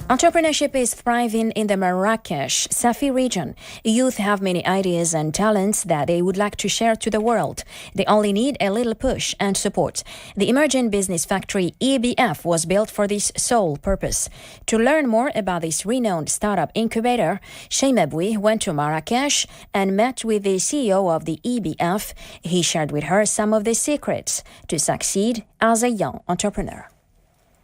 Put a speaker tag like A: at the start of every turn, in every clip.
A: Entrepreneurship is thriving in the Marrakesh Safi region. Youth have many ideas and talents that they would like to share to the world. They only need a little push and support. The Emerging Business Factory EBF was built for this sole purpose. To learn more about this renowned startup incubator, Shayma Boui went to Marrakesh and met with the CEO of the EBF. He shared with her some of the secrets to succeed as a young entrepreneur.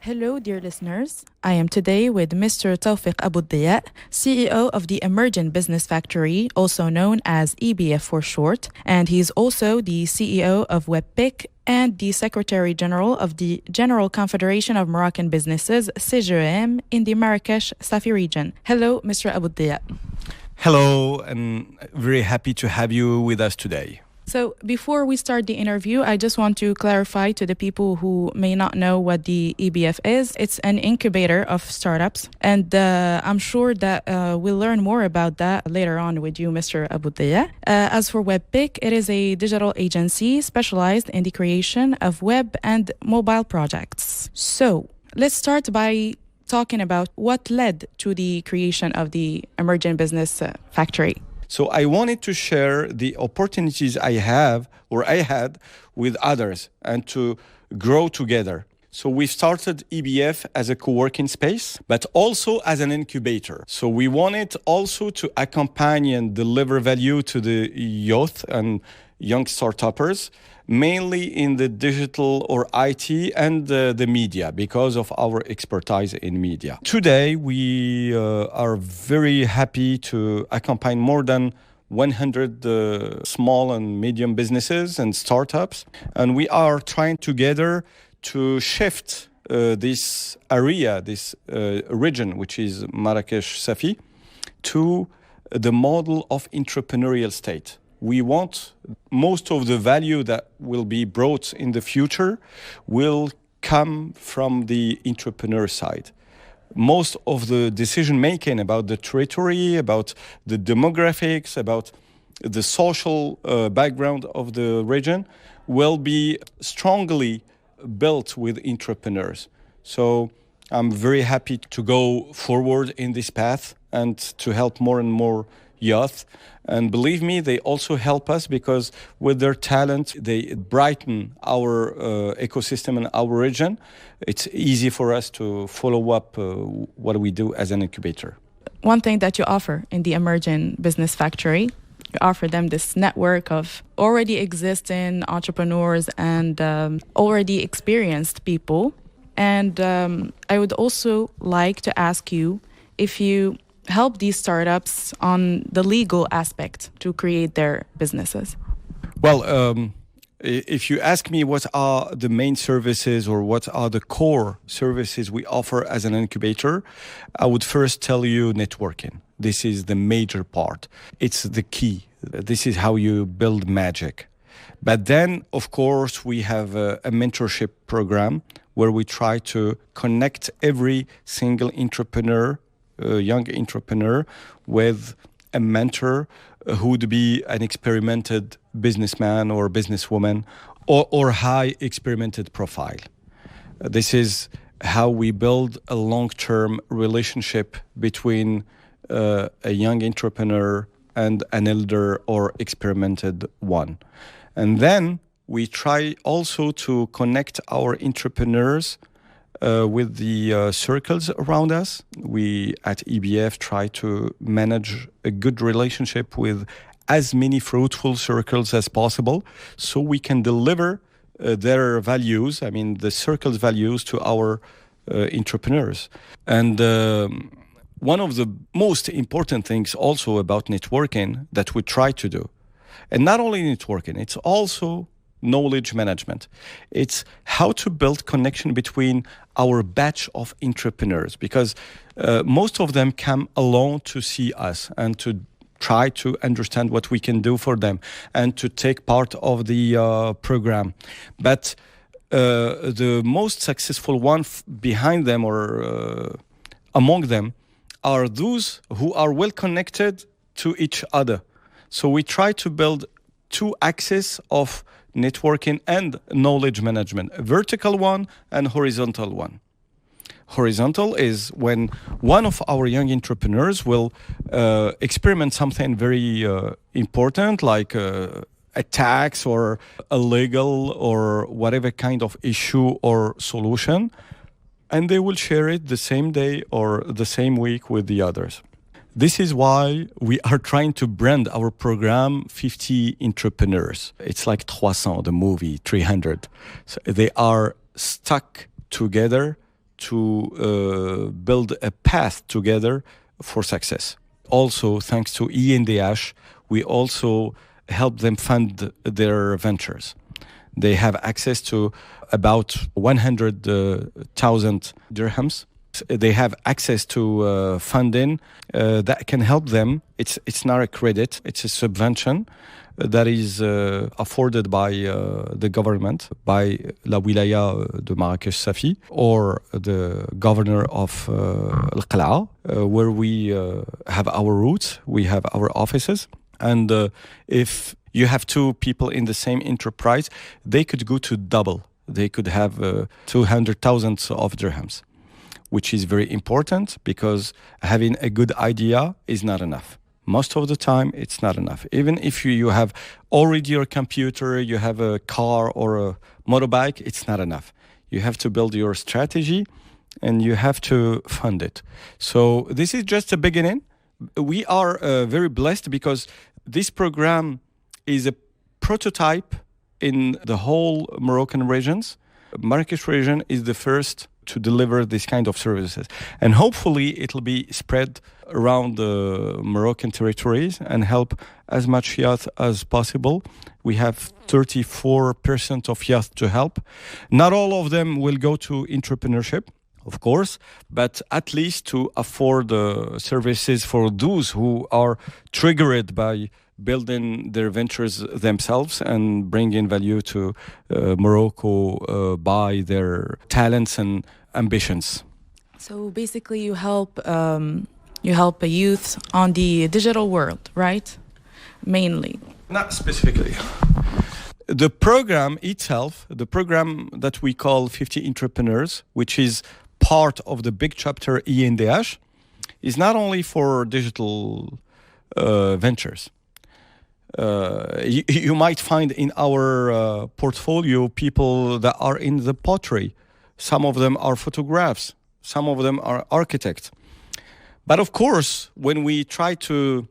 B: Hello, dear listeners. I am today with Mr. Tawfiq Aboudiya, CEO of the Emerging Business Factory, also known as EBF for short, and he is also the CEO of WebPick and the Secretary General of the General Confederation of Moroccan Businesses, CGEM, in the Marrakesh Safi region. Hello, Mr. Aboudiya.
C: Hello, and very happy to have you with us today.
B: So before we start the interview, I just want to clarify to the people who may not know what the EBF is. It's an incubator of startups, and I'm sure that we'll learn more about that later on with you, Mr. Aboudiya. As for WebPick, it is a digital agency specialized in the creation of web and mobile projects. So let's start by talking about what led to the creation of the Emerging Business Factory.
C: So I wanted to share the opportunities I had with others and to grow together. So we started EBF as a co-working space, but also as an incubator. So we wanted also to accompany and deliver value to the youth and young startuppers, mainly in the digital or IT and the media, because of our expertise in media. Today, we are very happy to accompany more than 100 small and medium businesses and startups. And we are trying together to shift this area, this region, which is Marrakesh Safi, to the model of entrepreneurial state. We want most of the value that will be brought in the future will come from the entrepreneur side. Most of the decision making about the territory, about the demographics, about the social background of the region will be strongly built with entrepreneurs. So I'm very happy to go forward in this path and to help more and more youth. And believe me, they also help us because with their talent, they brighten our ecosystem and our region. It's easy for us to follow up what we do as an incubator.
B: One thing that you offer in the Emerging Business Factory, you offer them this network of already existing entrepreneurs and already experienced people. And I would also like to ask you if you help these startups on the legal aspect to create their businesses?
C: Well, if you ask me what are the main services or what are the core services we offer as an incubator, I would first tell you networking. This is the major part. It's the key. This is how you build magic. But then, of course, we have a mentorship program where we try to connect every single entrepreneur, young entrepreneur, with a mentor who would be an experimented businessman or businesswoman or high experimented profile. This is how we build a long-term relationship between a young entrepreneur and an elder or experimented one. And then we try also to connect our entrepreneurs with the circles around us. We at EBF try to manage a good relationship with as many fruitful circles as possible so we can deliver their values, I mean the circle's values, to our entrepreneurs. And one of the most important things also about networking that we try to do, and not only networking, it's also knowledge management. It's how to build connection between our batch of entrepreneurs, because most of them come alone to see us and to try to understand what we can do for them and to take part of the program. But the most successful one behind them or among them are those who are well connected to each other. So we try to build two axes of networking and knowledge management, a vertical one and horizontal one. horizontal is when one of our young entrepreneurs will experiment something very important, like a tax or a legal or whatever kind of issue or solution, and they will share it the same day or the same week with the others. This is why we are trying to brand our program 50 Entrepreneurs. It's like 300, the movie, 300. So they are stuck together to build a path together for success. Also, thanks to ENDH, we also help them fund their ventures. They have access to about 100,000 dirhams. They have access to funding that can help them. It's not a credit, it's a subvention that is afforded by the government, by La Wilaya de Marrakech Safi, or the governor of Al Qal'a, where we have our roots, we have our offices. And if you have two people in the same enterprise, they could go to double. They could have 200,000 of dirhams, which is very important because having a good idea is not enough. Most of the time, it's not enough. Even if you have already your computer, you have a car or a motorbike, it's not enough. You have to build your strategy and you have to fund it. So this is just a beginning. We are very blessed because this program is a prototype in the whole Moroccan regions. Marrakech region is the first to deliver this kind of services. And hopefully it will be spread around the Moroccan territories and help as much youth as possible. We have 34% of youth to help. Not all of them will go to entrepreneurship, of course, but at least to afford services for those who are triggered by building their ventures themselves and bringing value to Morocco by their talents and ambitions.
B: So basically, you help a youth on the digital world, right? Mainly.
C: Not specifically. The program itself, the program that we call 50 Entrepreneurs, which is part of the big chapter ENDH, is not only for digital ventures. You might find in our portfolio people that are in the pottery. Some of them are photographs. Some of them are architects. But of course, when we try to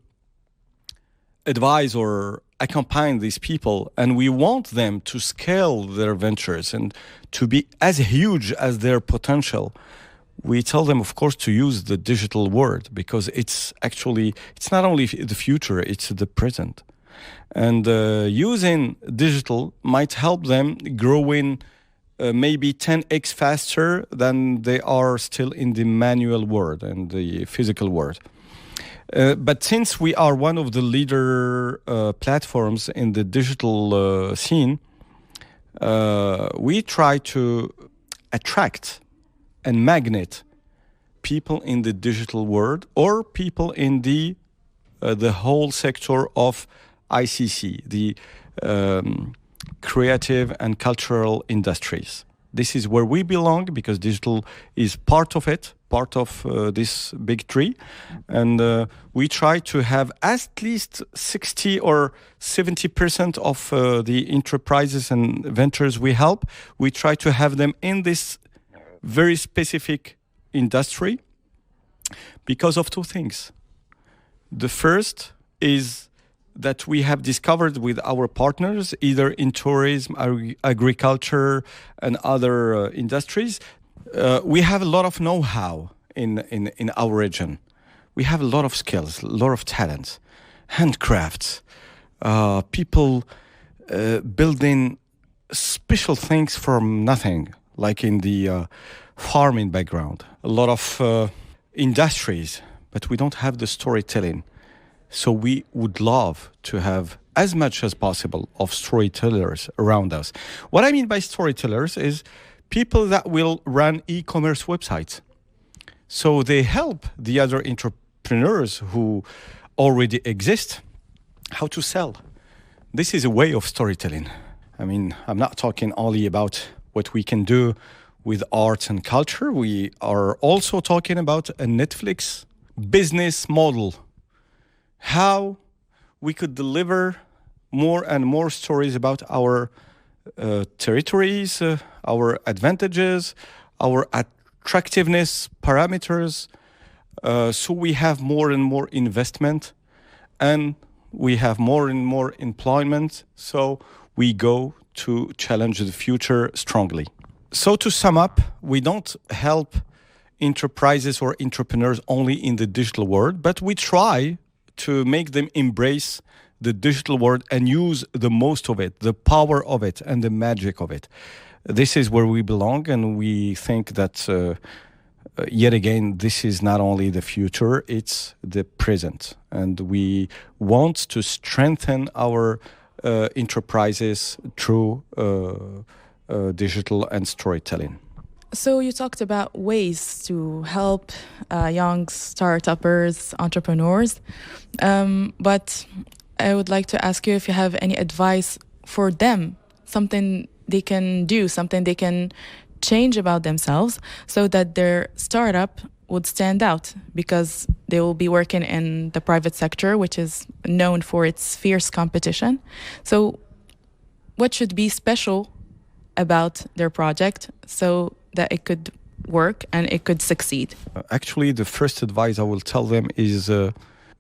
C: advise or accompany these people and we want them to scale their ventures and to be as huge as their potential, we tell them, of course, to use the digital word because it's not only the future, it's the present. And using digital might help them growing maybe 10x faster than they are still in the manual world and the physical world. But since we are one of the leader platforms in the digital scene, we try to attract and magnet people in the digital world or people in the whole sector of ICC, the creative and cultural industries. This is where we belong because digital is part of it, part of this big tree. And we try to have at least 60 or 70% of the enterprises and ventures we help. We try to have them in this very specific industry because of two things. The first is that we have discovered with our partners, either in tourism, agriculture, and other industries, we have a lot of know-how in our region. We have a lot of skills, a lot of talents, handcrafts, people building special things from nothing, like in the farming background. A lot of industries, but we don't have the storytelling. So we would love to have as much as possible of storytellers around us. What I mean by storytellers is people that will run e-commerce websites. So they help the other entrepreneurs who already exist how to sell. This is a way of storytelling. I mean, I'm not talking only about what we can do with arts and culture. We are also talking about a Netflix business model, how we could deliver more and more stories about our territories, our advantages, our attractiveness parameters. So we have more and more investment, and we have more and more employment. So we go to challenge the future strongly. So to sum up, we don't help enterprises or entrepreneurs only in the digital world, but we try to make them embrace the digital world and use the most of it, the power of it, and the magic of it. This is where we belong, and we think that, yet again, this is not only the future, it's the present. And we want to strengthen our enterprises through digital and storytelling.
B: So you talked about ways to help young startuppers, entrepreneurs, but I would like to ask you if you have any advice for them, something they can do, something they can change about themselves so that their startup would stand out, because they will be working in the private sector, which is known for its fierce competition. So what should be special about their project so that it could work and it could succeed?
C: Actually, the first advice I will tell them is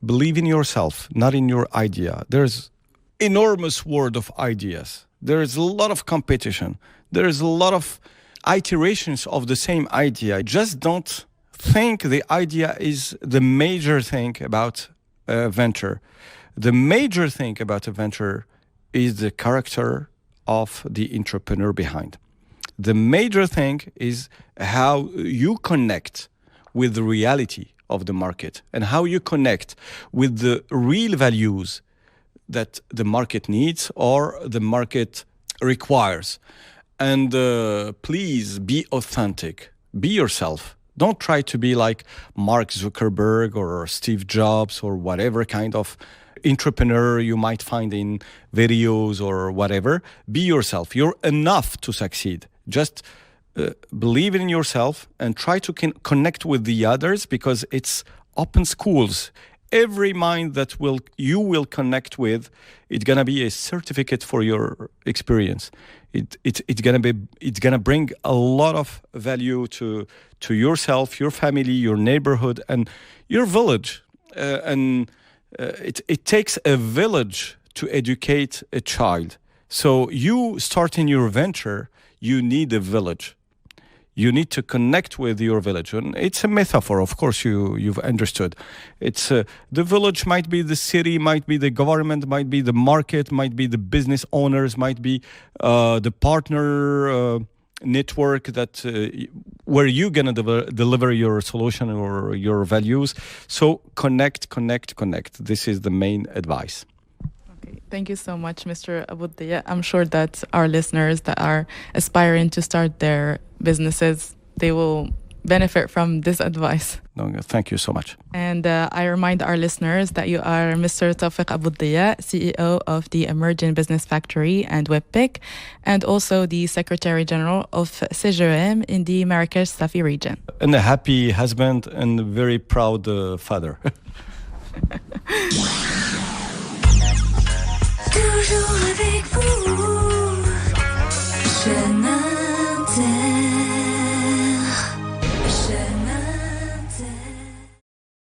C: believe in yourself, not in your idea. There's enormous world of ideas. There is a lot of competition. There is a lot of iterations of the same idea. Just don't think the idea is the major thing about a venture. The major thing about a venture is the character of the entrepreneur behind. The major thing is how you connect with the reality of the market and how you connect with the real values that the market needs or the market requires. And please be authentic. Be yourself. Don't try to be like Mark Zuckerberg or Steve Jobs or whatever kind of entrepreneur you might find in videos or whatever. Be yourself. You're enough to succeed. Just believe in yourself and try to connect with the others, because it's open schools. Every mind that you will connect with, it's gonna be a certificate for your experience. It's gonna bring a lot of value to yourself, your family, your neighborhood, and your village. It takes a village to educate a child. So you starting your venture, you need a village. You need to connect with your village. And it's a metaphor, of course, you've understood. It's the village might be the city, might be the government, might be the market, might be the business owners, might be the partner network that where you're going to deliver your solution or your values. So connect. This is the main advice.
B: Thank you so much, Mr. Aboudia. I'm sure that our listeners that are aspiring to start their businesses, they will benefit from this advice.
C: No, thank you so much.
B: And I remind our listeners that you are Mr. Tawfiq Aboudia, CEO of the Emerging Business Factory and WebPick, and also the Secretary General of CGEM in the Marrakesh Safi region.
C: And a happy husband and very proud father.